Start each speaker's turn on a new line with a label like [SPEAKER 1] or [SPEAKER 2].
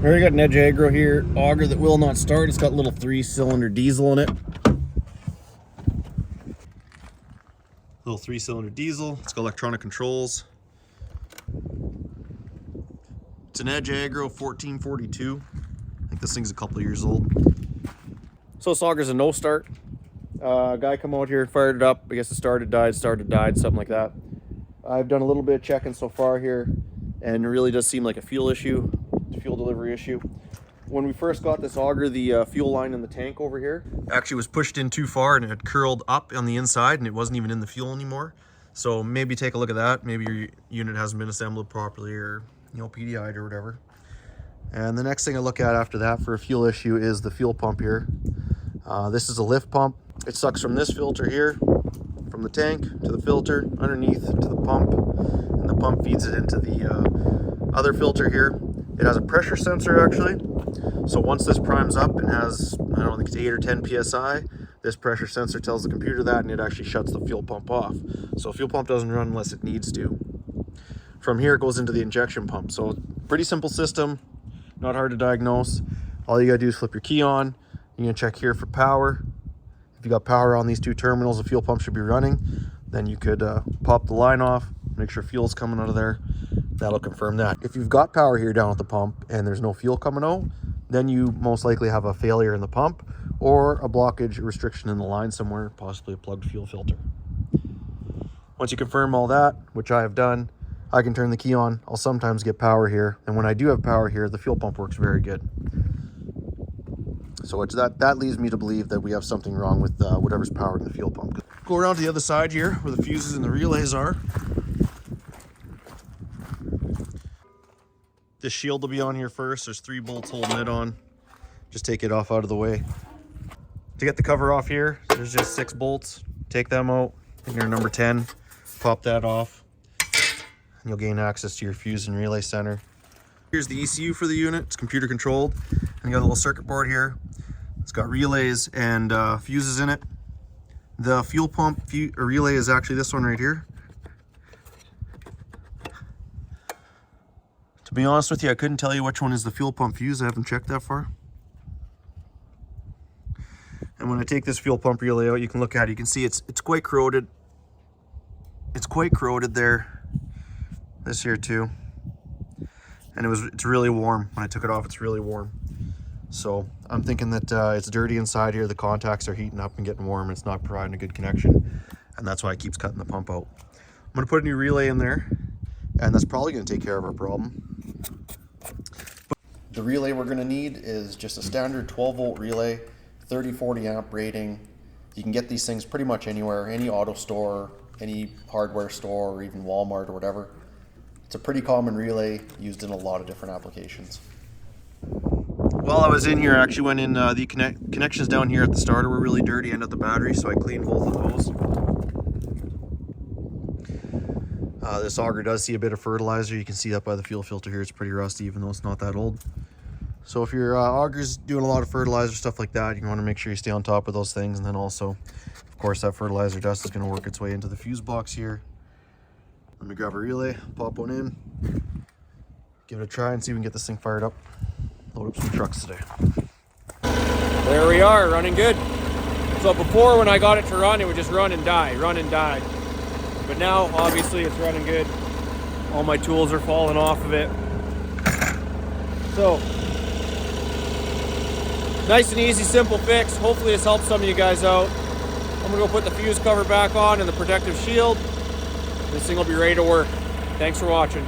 [SPEAKER 1] Alright, got an Agro here, auger that will not start. It's got a little 3-cylinder diesel in it. Little 3-cylinder diesel. It's got electronic controls. It's an Agro 1442. I think this thing's a couple of years old. So this auger's a no start. Guy come out here, fired it up. I guess it started, died, something like that. I've done a little bit of checking so far here, and it really does seem like a fuel issue, fuel delivery issue. When we first got this auger, the fuel line in the tank over here actually was pushed in too far, and it had curled up on the inside, and it wasn't even in the fuel anymore. So maybe take a look at that. Maybe your unit hasn't been assembled properly, or PDI'd or whatever. And the next thing I look at after that for a fuel issue is the fuel pump here. This is a lift pump. It sucks from this filter here, from the tank to the filter, underneath to the pump, and the pump feeds it into the other filter here. It has a pressure sensor actually. So once this primes up and has, I don't think it's 8 or 10 psi, this pressure sensor tells the computer that, and it actually shuts the fuel pump off. So fuel pump doesn't run unless it needs to. From here it goes into the injection pump. So pretty simple system, not hard to diagnose. All you gotta do is flip your key on. You're gonna check here for power. If you got power on these two terminals, the fuel pump should be running. Then you could pop the line off, make sure fuel's coming out of there. That'll confirm that. If you've got power here down at the pump and there's no fuel coming out, then you most likely have a failure in the pump or a blockage restriction in the line somewhere, possibly a plugged fuel filter. Once you confirm all that, which I have done, I can turn the key on. I'll sometimes get power here, and when I do have power here, the fuel pump works very good. So that leads me to believe that we have something wrong with whatever's powering the fuel pump. Go around to the other side here where the fuses and the relays are. This shield will be on here first. There's 3 bolts holding it on. Just take it off out of the way. To get the cover off here, there's just 6 bolts. Take them out, and your number 10, pop that off, and you'll gain access to your fuse and relay center. Here's the ECU for the unit. It's computer controlled, and you got a little circuit board here. It's got relays and fuses in it. The fuel pump relay is actually this one right here. To be honest with you, I couldn't tell you which one is the fuel pump fuse. I haven't checked that far. And when I take this fuel pump relay out, you can look at it. You can see it's quite corroded. It's quite corroded there. This here too. And it's really warm. When I took it off, it's really warm. So I'm thinking that it's dirty inside here. The contacts are heating up and getting warm. It's not providing a good connection, and that's why it keeps cutting the pump out. I'm going to put a new relay in there, and that's probably going to take care of our problem. The relay we're going to need is just a standard 12-volt relay, 30-40 amp rating. You can get these things pretty much anywhere, any auto store, any hardware store, or even Walmart or whatever. It's a pretty common relay used in a lot of different applications. While I was in here, I actually went in, the connections down here at the starter were really dirty and at the battery, so I cleaned both of those. This auger does see a bit of fertilizer. You can see that by the fuel filter here. It's pretty rusty, even though it's not that old. So if your auger's doing a lot of fertilizer, stuff like that, you want to make sure you stay on top of those things. And then also, of course, that fertilizer dust is going to work its way into the fuse box here. Let me grab a relay, pop one in, give it a try and see if we can get this thing fired up. Load up some trucks today.
[SPEAKER 2] There we are, running good. So before, when I got it to run, it would just run and die, run and die. But now, obviously, it's running good. All my tools are falling off of it. So, nice and easy, simple fix. Hopefully this helps some of you guys out. I'm gonna go put the fuse cover back on and the protective shield. This thing will be ready to work. Thanks for watching.